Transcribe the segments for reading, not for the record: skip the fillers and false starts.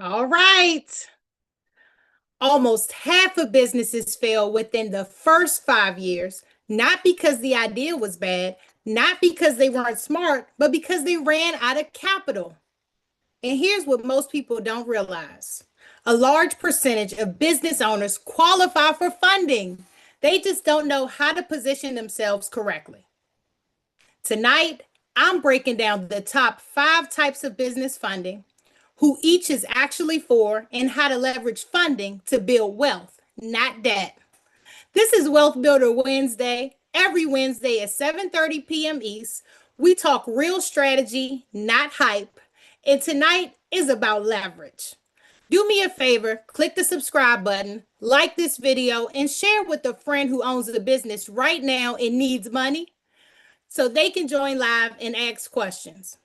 All right. Almost half of businesses fail within the first 5 years, not because the idea was bad, not because they weren't smart, but because they ran out of capital. And here's what most people don't realize: a large percentage of business owners qualify for funding. They just don't know how to position themselves correctly. Tonight, I'm breaking down the top 5 types of business funding, who each is actually for, and how to leverage funding to build wealth, not debt. This is Wealth Builder Wednesday. Every Wednesday at 7:30 p.m. East, we talk real strategy, not hype. And tonight is about leverage. Do me a favor, click the subscribe button, like this video, and share with a friend who owns a business right now and needs money so they can join live and ask questions.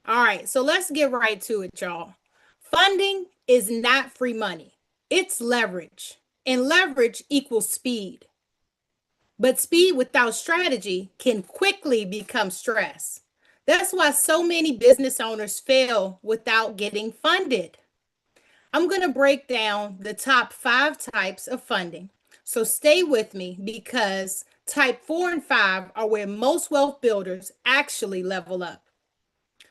All right, so let's get right to it, y'all. Funding is not free money, it's leverage. And leverage equals speed. But speed without strategy can quickly become stress. That's why so many business owners fail without getting funded. I'm going to break down the top 5 types of funding. So stay with me because type 4 and 5 are where most wealth builders actually level up.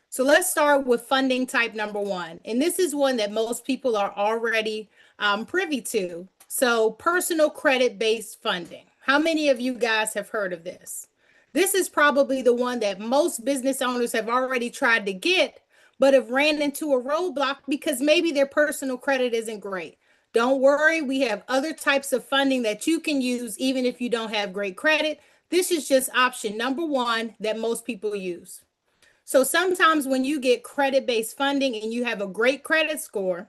So let's start with funding type number 1. And this is one that most people are already privy to. So personal credit-based funding. How many of you guys have heard of this? This is probably the one that most business owners have already tried to get, but have ran into a roadblock because maybe their personal credit isn't great. Don't worry, we have other types of funding that you can use even if you don't have great credit. This is just option number 1 that most people use. So sometimes when you get credit-based funding and you have a great credit score,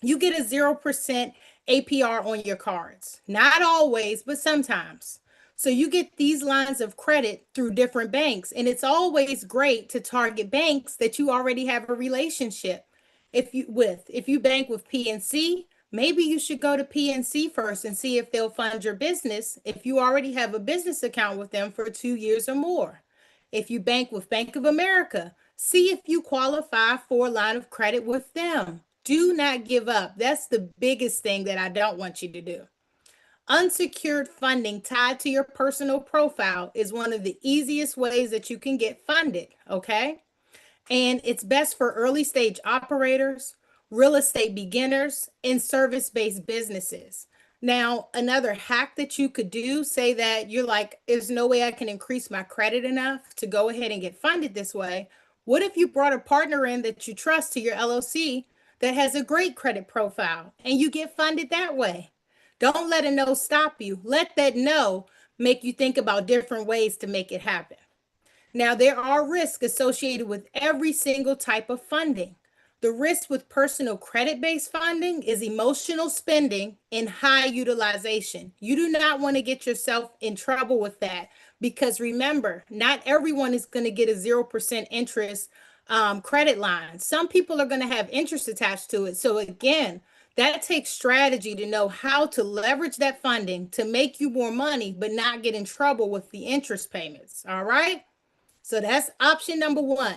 you get a 0% APR on your cards. Not always, but sometimes. So you get these lines of credit through different banks, and it's always great to target banks that you already have a relationship if you bank with PNC, maybe you should go to PNC first and see if they'll fund your business if you already have a business account with them for 2 years or more. If you bank with Bank of America, see if you qualify for a line of credit with them. Do not give up. That's the biggest thing that I don't want you to do. Unsecured funding tied to your personal profile is one of the easiest ways that you can get funded, okay? And it's best for early stage operators, real estate beginners, and service-based businesses. Now, another hack that you could do, say that you're like, there's no way I can increase my credit enough to go ahead and get funded this way. What if you brought a partner in that you trust to your LLC that has a great credit profile and you get funded that way? Don't let a no stop you. Let that no make you think about different ways to make it happen. Now, there are risks associated with every single type of funding. The risk with personal credit-based funding is emotional spending and high utilization. You do not want to get yourself in trouble with that because remember, not everyone is going to get a 0% interest credit line. Some people are going to have interest attached to it. So again, that takes strategy to know how to leverage that funding to make you more money, but not get in trouble with the interest payments. All right. So that's option number 1.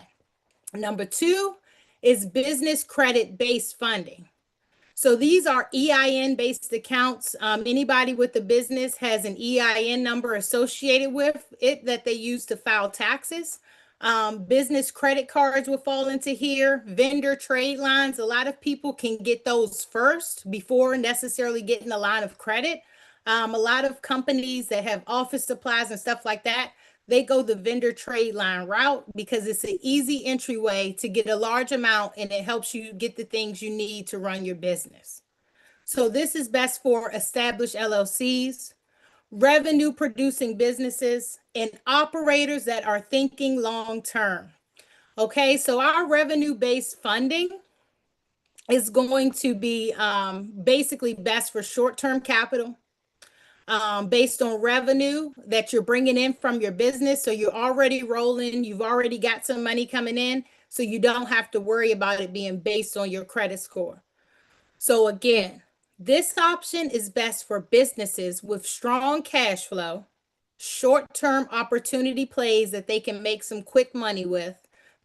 Number 2 is business credit-based funding. So these are EIN-based accounts. Anybody with a business has an EIN number associated with it that they use to file taxes. Business credit cards will fall into here. Vendor trade lines. A lot of people can get those first before necessarily getting a line of credit. A lot of companies that have office supplies and stuff like that, they go the vendor trade line route because it's an easy entryway to get a large amount and it helps you get the things you need to run your business. So this is best for established LLCs, revenue producing businesses, and operators that are thinking long term. Okay, so our revenue based funding is going to be basically best for short term capital, based on revenue that you're bringing in from your business. So you're already rolling, you've already got some money coming in, so you don't have to worry about it being based on your credit score. So again, this option is best for businesses with strong cash flow, short-term opportunity plays that they can make some quick money with,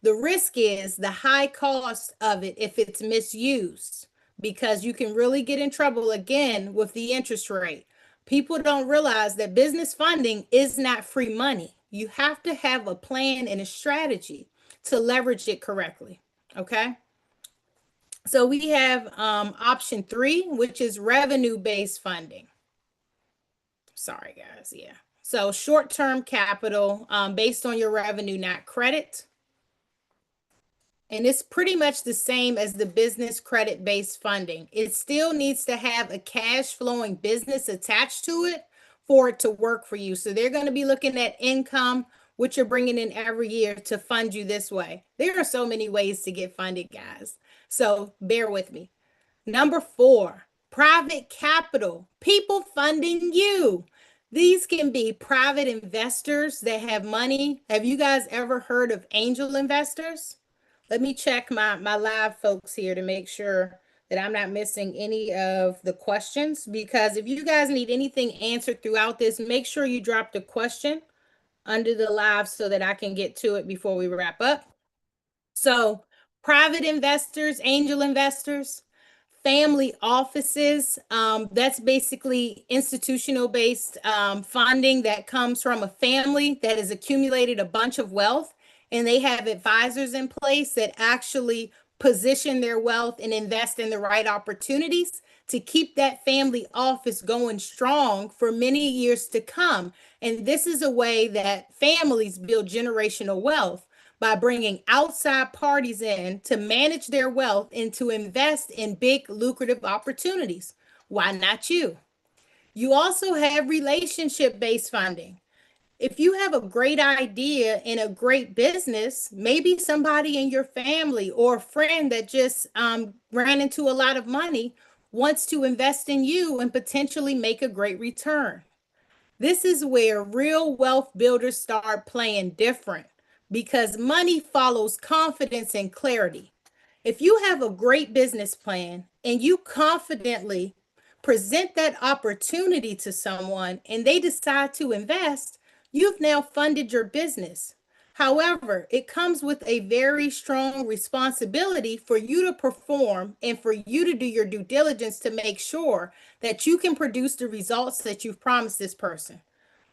The risk is the high cost of it if it's misused, because you can really get in trouble again with the interest rate. People don't realize that business funding is not free money. You have to have a plan and a strategy to leverage it correctly. Okay. So we have option 3, which is revenue-based funding. Sorry, guys. Yeah. So short-term capital based on your revenue, not credit. And it's pretty much the same as the business credit-based funding. It still needs to have a cash flowing business attached to it for it to work for you. So they're going to be looking at income, which you're bringing in every year to fund you this way. There are so many ways to get funded, guys. So bear with me. Number 4, private capital, people funding you. These can be private investors that have money. Have you guys ever heard of angel investors? Let me check my live folks here to make sure that I'm not missing any of the questions, because if you guys need anything answered throughout this, make sure you drop the question under the live so that I can get to it before we wrap up. So private investors, angel investors, family offices, that's basically institutional based funding that comes from a family that has accumulated a bunch of wealth, and they have advisors in place that actually position their wealth and invest in the right opportunities to keep that family office going strong for many years to come. And this is a way that families build generational wealth, by bringing outside parties in to manage their wealth and to invest in big lucrative opportunities. Why not you? You also have relationship-based funding. If you have a great idea in a great business, maybe somebody in your family or a friend that just ran into a lot of money wants to invest in you and potentially make a great return. This is where real wealth builders start playing different, because money follows confidence and clarity. If you have a great business plan and you confidently present that opportunity to someone and they decide to invest, you've now funded your business. However, it comes with a very strong responsibility for you to perform and for you to do your due diligence to make sure that you can produce the results that you've promised this person.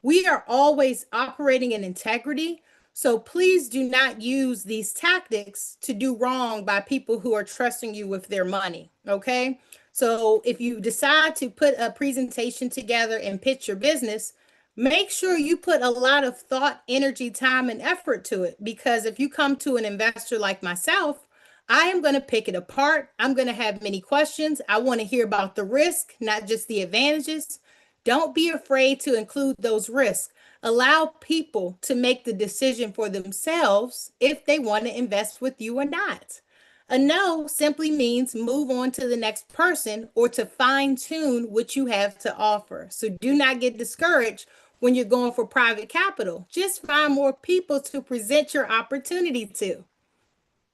We are always operating in integrity, so please do not use these tactics to do wrong by people who are trusting you with their money, okay? So if you decide to put a presentation together and pitch your business, make sure you put a lot of thought, energy, time, and effort to it. Because if you come to an investor like myself, I am going to pick it apart. I'm going to have many questions. I want to hear about the risk, not just the advantages. Don't be afraid to include those risks. Allow people to make the decision for themselves if they want to invest with you or not. A no simply means move on to the next person or to fine tune what you have to offer. So do not get discouraged when you're going for private capital. Just find more people to present your opportunity to.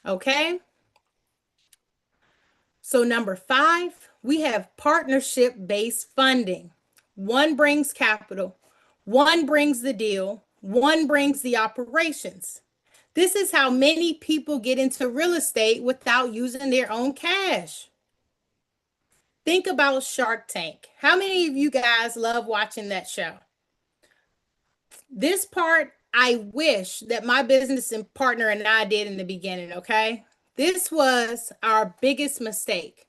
Okay? So number 5, we have partnership-based funding. One brings capital, one brings the deal, one brings the operations. This is how many people get into real estate without using their own cash. Think about Shark Tank. How many of you guys love watching that show? This part, I wish that my business and partner and I did in the beginning, okay? This was our biggest mistake.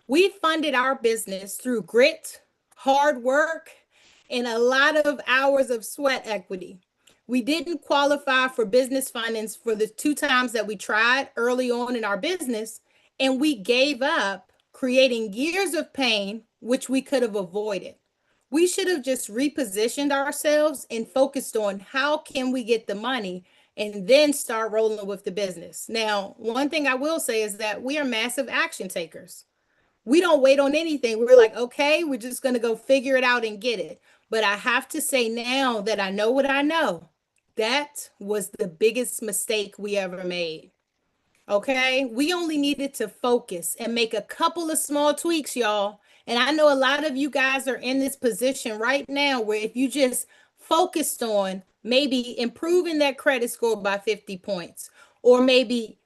We funded our business through grit, hard work, and a lot of hours of sweat equity. We didn't qualify for business finance for the 2 times that we tried early on in our business, and we gave up, creating years of pain, which we could have avoided. We should have just repositioned ourselves and focused on how can we get the money and then start rolling with the business. Now, one thing I will say is that we are massive action takers. We don't wait on anything. We're like, okay, we're just going to go figure it out and get it. But I have to say now that I know what I know, that was the biggest mistake we ever made. Okay, we only needed to focus and make a couple of small tweaks, y'all. And I know a lot of you guys are in this position right now where if you just focused on maybe improving that credit score by 50 points, or maybe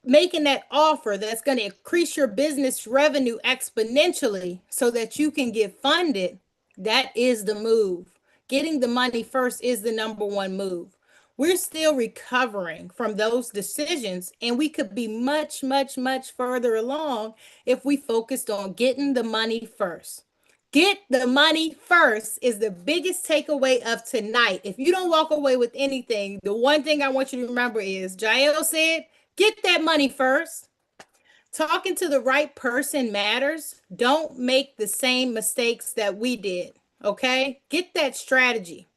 making that offer that's going to increase your business revenue exponentially so that you can get funded, that is the move. Getting the money first is the number one move. We're still recovering from those decisions, and we could be much, much, much further along if we focused on getting the money first. Get the money first is the biggest takeaway of tonight. If you don't walk away with anything, the one thing I want you to remember is Jael said, get that money first. Talking to the right person matters. Don't make the same mistakes that we did. Okay? Get that strategy.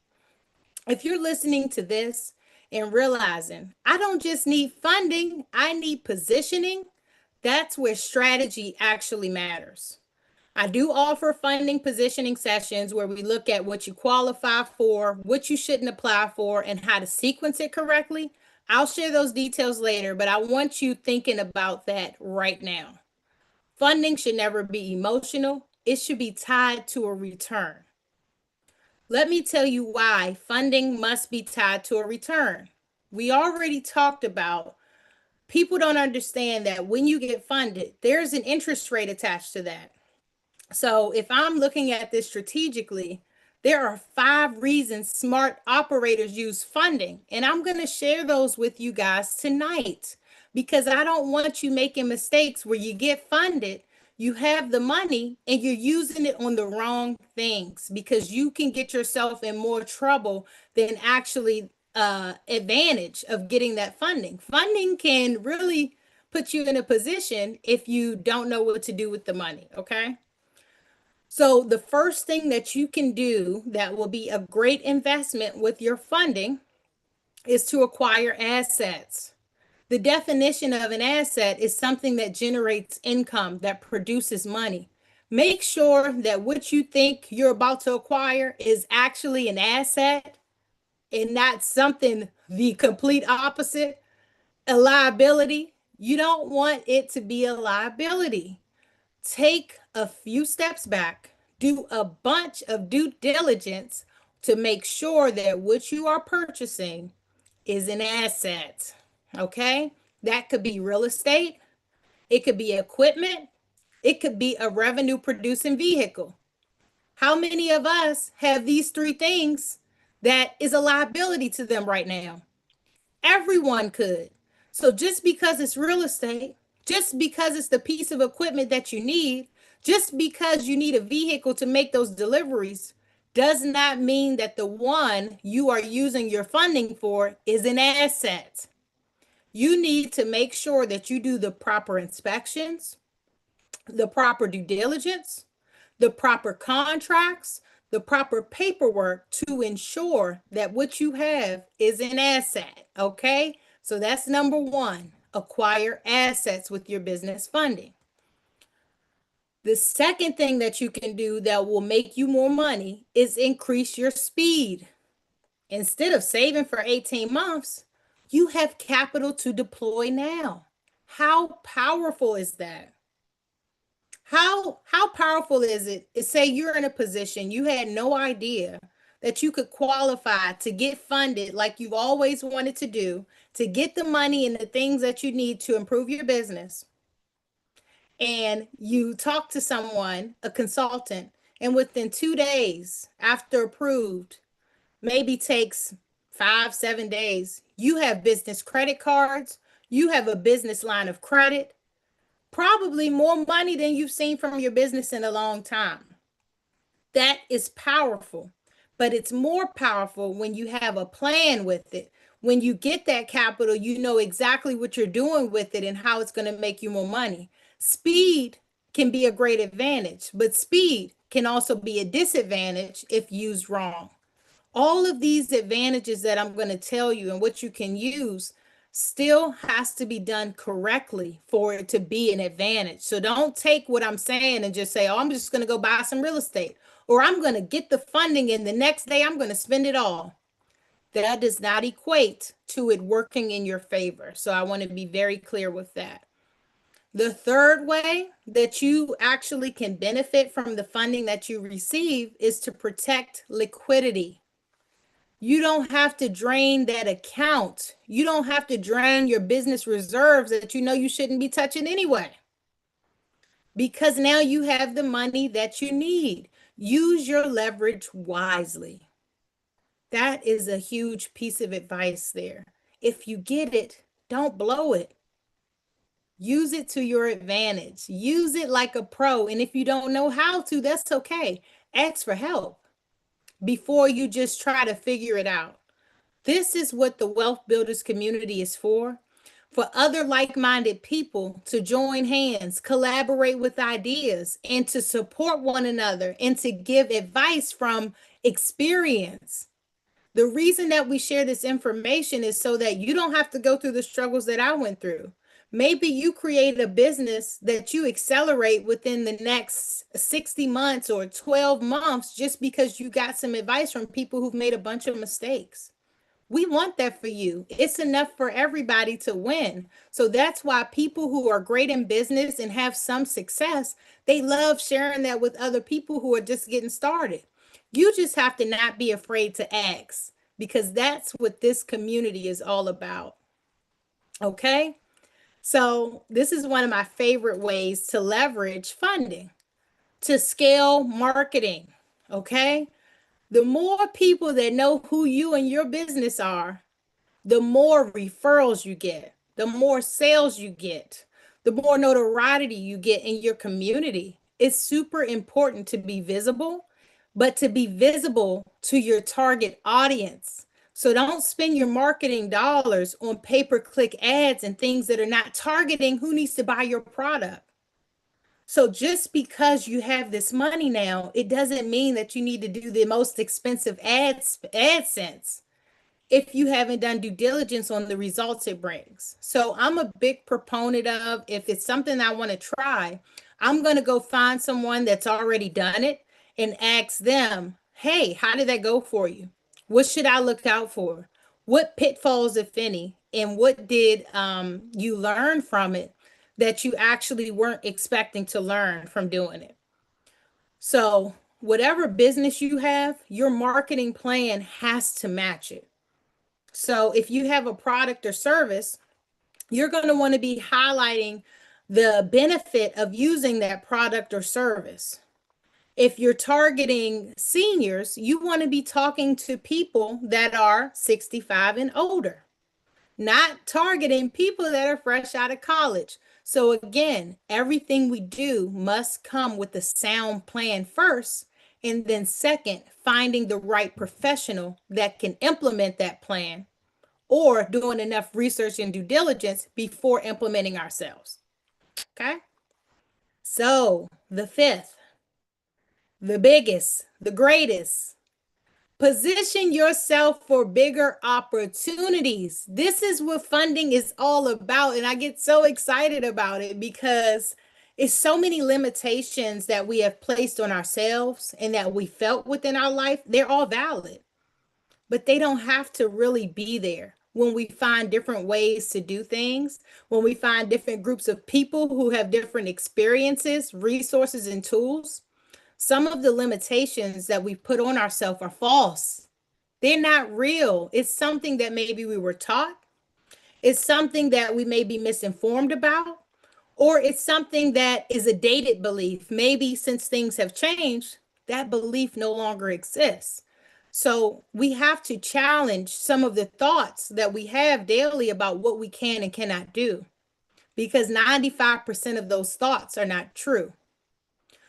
If you're listening to this and realizing, I don't just need funding, I need positioning, that's where strategy actually matters. I do offer funding positioning sessions where we look at what you qualify for, what you shouldn't apply for, and how to sequence it correctly. I'll share those details later, but I want you thinking about that right now. Funding should never be emotional, it should be tied to a return. Let me tell you why funding must be tied to a return. We already talked about people don't understand that when you get funded, there's an interest rate attached to that. So if I'm looking at this strategically, there are 5 reasons smart operators use funding. And I'm going to share those with you guys tonight because I don't want you making mistakes where you get funded, you have the money, and you're using it on the wrong things because you can get yourself in more trouble than actually advantage of getting that funding. Funding can really put you in a position if you don't know what to do with the money, okay? So the first thing that you can do that will be a great investment with your funding is to acquire assets. The definition of an asset is something that generates income, that produces money. Make sure that what you think you're about to acquire is actually an asset and not something the complete opposite, a liability. You don't want it to be a liability. Take a few steps back, do a bunch of due diligence to make sure that what you are purchasing is an asset. Okay? That could be real estate, it could be equipment, it could be a revenue producing vehicle. How many of us have these 3 things that is a liability to them right now? Everyone could. So just because it's real estate, just because it's the piece of equipment that you need, just because you need a vehicle to make those deliveries, does not mean that the one you are using your funding for is an asset. You need to make sure that you do the proper inspections, the proper due diligence, the proper contracts, the proper paperwork to ensure that what you have is an asset. Okay. So that's number one, acquire assets with your business funding. The second thing that you can do that will make you more money is increase your speed. Instead of saving for 18 months, you have capital to deploy now. How powerful is that? How powerful is it? Say you're in a position you had no idea that you could qualify to get funded like you've always wanted to do, to get the money and the things that you need to improve your business. And you talk to someone, a consultant, and within 2 days after approved, maybe takes 5, 7 days, you have business credit cards, you have a business line of credit, probably more money than you've seen from your business in a long time. That is powerful, but it's more powerful when you have a plan with it. When you get that capital, you know exactly what you're doing with it and how it's going to make you more money. Speed can be a great advantage, but speed can also be a disadvantage if used wrong. All of these advantages that I'm going to tell you and what you can use still has to be done correctly for it to be an advantage. So don't take what I'm saying and just say, oh, I'm just going to go buy some real estate, or I'm going to get the funding and the next day I'm going to spend it all. That does not equate to it working in your favor. So I want to be very clear with that. The third way that you actually can benefit from the funding that you receive is to protect liquidity. You don't have to drain that account. You don't have to drain your business reserves that you know you shouldn't be touching anyway. Because now you have the money that you need. Use your leverage wisely. That is a huge piece of advice there. If you get it, don't blow it. Use it to your advantage. Use it like a pro. And if you don't know how to, that's okay. Ask for help before you just try to figure it out. This is what the Wealth Builders community is for other like-minded people to join hands, collaborate with ideas, and to support one another and to give advice from experience. The reason that we share this information is so that you don't have to go through the struggles that I went through. Maybe you create a business that you accelerate within the next 60 months or 12 months just because you got some advice from people who've made a bunch of mistakes. We want that for you. It's enough for everybody to win. So that's why people who are great in business and have some success, they love sharing that with other people who are just getting started. You just have to not be afraid to ask, because that's what this community is all about. Okay? So this is one of my favorite ways to leverage funding, to scale marketing. Okay? The more people that know who you and your business are, the more referrals you get, the more sales you get, the more notoriety you get in your community. It's super important to be visible, but to be visible to your target audience. So don't spend your marketing dollars on pay-per-click ads and things that are not targeting who needs to buy your product. So just because you have this money now, it doesn't mean that you need to do the most expensive AdSense if you haven't done due diligence on the results it brings. So I'm a big proponent of, if it's something I want to try, I'm going to go find someone that's already done it and ask them, hey, how did that go for you? What should I look out for? What pitfalls, if any, and what did you learn from it that you actually weren't expecting to learn from doing it? So whatever business you have, your marketing plan has to match it. So if you have a product or service, you're going to want to be highlighting the benefit of using that product or service. If you're targeting seniors, you want to be talking to people that are 65 and older, not targeting people that are fresh out of college. So again, everything we do must come with a sound plan first, and then second, finding the right professional that can implement that plan, or doing enough research and due diligence before implementing ourselves. Okay. So the fifth, the biggest, the greatest, position yourself for bigger opportunities. This is what funding is all about. And I get so excited about it because it's so many limitations that we have placed on ourselves and that we felt within our life. They're all valid, but they don't have to really be there. When we find different ways to do things, when we find different groups of people who have different experiences, resources, and tools, some of the limitations that we put on ourselves are false. They're not real. It's something that maybe we were taught. It's something that we may be misinformed about, or it's something that is a dated belief. Maybe since things have changed, that belief no longer exists. So we have to challenge some of the thoughts that we have daily about what we can and cannot do, because 95% of those thoughts are not true.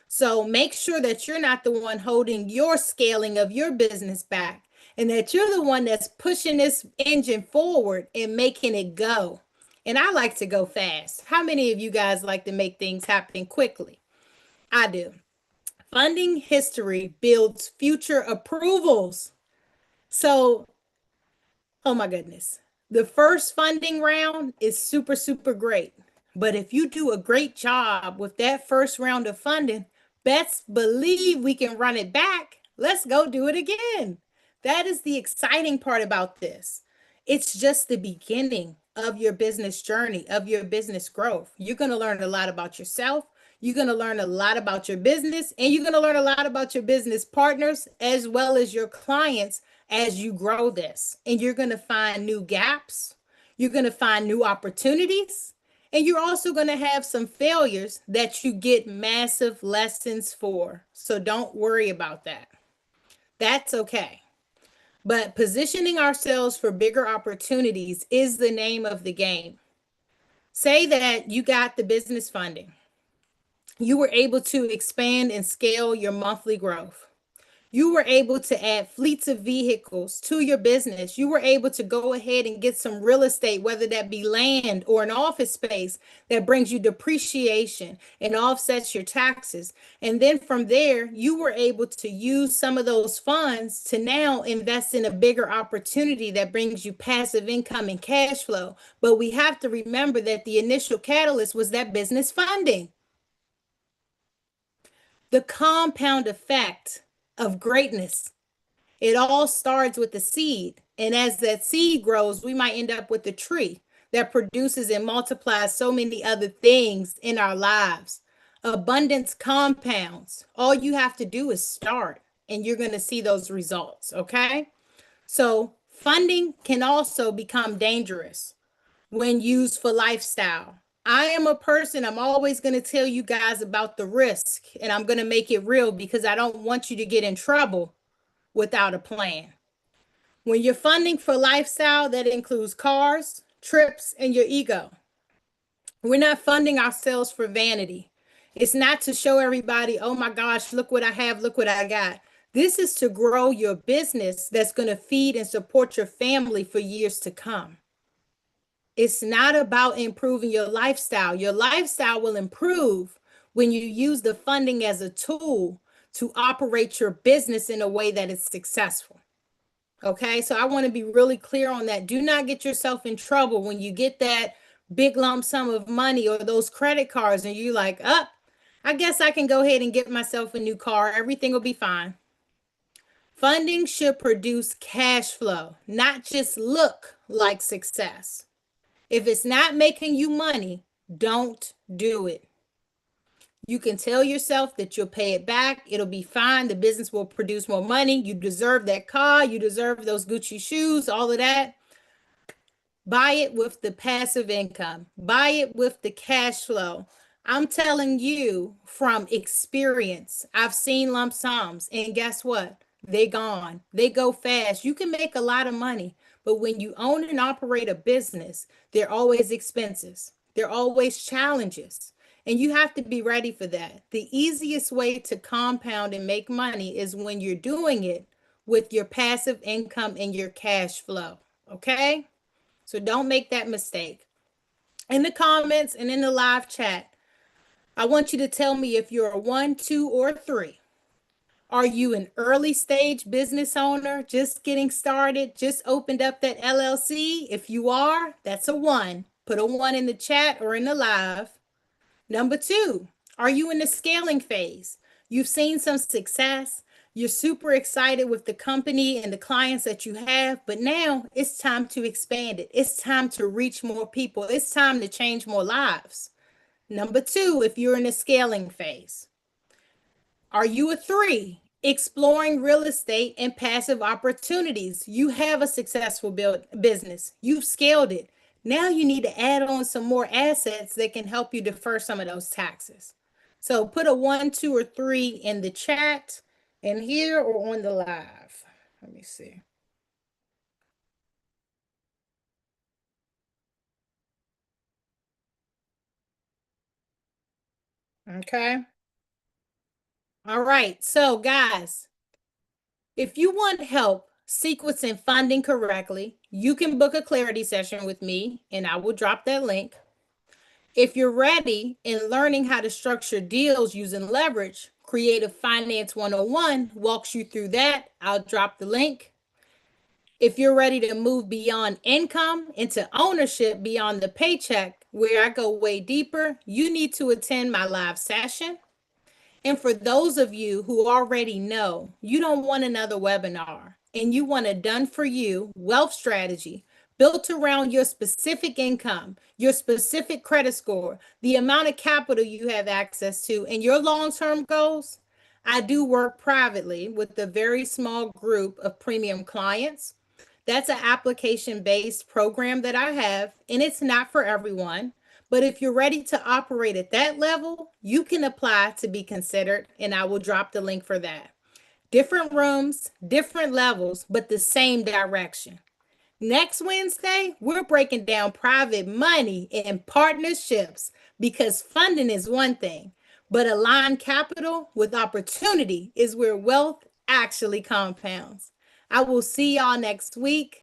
So make sure that you're not the one holding your scaling of your business back, and that you're the one that's pushing this engine forward and making it go. And I like to go fast. How many of you guys like to make things happen quickly? I do. Funding history builds future approvals. So, oh my goodness, the first funding round is super, super great. But if you do a great job with that first round of funding, best believe we can run it back. Let's go do it again. That is the exciting part about this. It's just the beginning of your business journey, of your business growth. You're going to learn a lot about yourself. You're going to learn a lot about your business, and you're going to learn a lot about your business partners as well as your clients as you grow this. And you're going to find new gaps, you're going to find new opportunities, and you're also going to have some failures that you get massive lessons for. So don't worry about that. That's okay. But positioning ourselves for bigger opportunities is the name of the game. Say that you got the business funding. You were able to expand and scale your monthly growth. You were able to add fleets of vehicles to your business. You were able to go ahead and get some real estate, whether that be land or an office space that brings you depreciation and offsets your taxes. And then from there, you were able to use some of those funds to now invest in a bigger opportunity that brings you passive income and cash flow. But we have to remember that the initial catalyst was that business funding. The compound effect of greatness. It all starts with the seed. And as that seed grows, we might end up with a tree that produces and multiplies so many other things in our lives. Abundance compounds. All you have to do is start, and you're going to see those results. Okay. So, funding can also become dangerous when used for lifestyle. I am a person, I'm always going to tell you guys about the risk, and I'm going to make it real because I don't want you to get in trouble without a plan. When you're funding for lifestyle, that includes cars, trips, and your ego. We're not funding ourselves for vanity. It's not to show everybody, oh my gosh, look what I have, look what I got. This is to grow your business that's going to feed and support your family for years to come. It's not about improving your lifestyle. Your lifestyle will improve when you use the funding as a tool to operate your business in a way that is successful. Okay, so I want to be really clear on that. Do not get yourself in trouble when you get that big lump sum of money or those credit cards and you're like, I guess I can go ahead and get myself a new car. Everything will be fine. Funding should produce cash flow, not just look like success. If it's not making you money, don't do it. You can tell yourself that you'll pay it back. It'll be fine. The business will produce more money. You deserve that car. You deserve those Gucci shoes, all of that. Buy it with the passive income. Buy it with the cash flow. I'm telling you from experience, I've seen lump sums, and guess what? They gone. They go fast. You can make a lot of money, but when you own and operate a business, there are always expenses. There are always challenges, and you have to be ready for that. The easiest way to compound and make money is when you're doing it with your passive income and your cash flow, okay? So don't make that mistake. In the comments and in the live chat, I want you to tell me if you're a 1, 2, or 3. Are you an early stage business owner, just getting started, just opened up that LLC? If you are, that's a 1. Put a 1 in the chat or in the live. Number 2, are you in the scaling phase? You've seen some success. You're super excited with the company and the clients that you have, but now it's time to expand it. It's time to reach more people. It's time to change more lives. Number 2, if you're in the scaling phase. Are you a 3, exploring real estate and passive opportunities? You have a successful business. You've scaled it. Now you need to add on some more assets that can help you defer some of those taxes. So put a 1, 2, or 3 in the chat and here or on the live. Let me see. Okay. All right. So guys, if you want help sequencing funding correctly, you can book a clarity session with me and I will drop that link. If you're ready in learning how to structure deals using leverage, Creative Finance 101 walks you through that. I'll drop the link. If you're ready to move beyond income into ownership beyond the paycheck, where I go way deeper, you need to attend my live session. And for those of you who already know you don't want another webinar and you want a done for you wealth strategy built around your specific income, your specific credit score, the amount of capital you have access to, and your long-term goals, I do work privately with a very small group of premium clients. That's an application based program that I have, and it's not for everyone. But if you're ready to operate at that level, you can apply to be considered, and I will drop the link for that. Different rooms, different levels, but the same direction. Next Wednesday, we're breaking down private money and partnerships because funding is one thing, but aligned capital with opportunity is where wealth actually compounds. I will see y'all next week.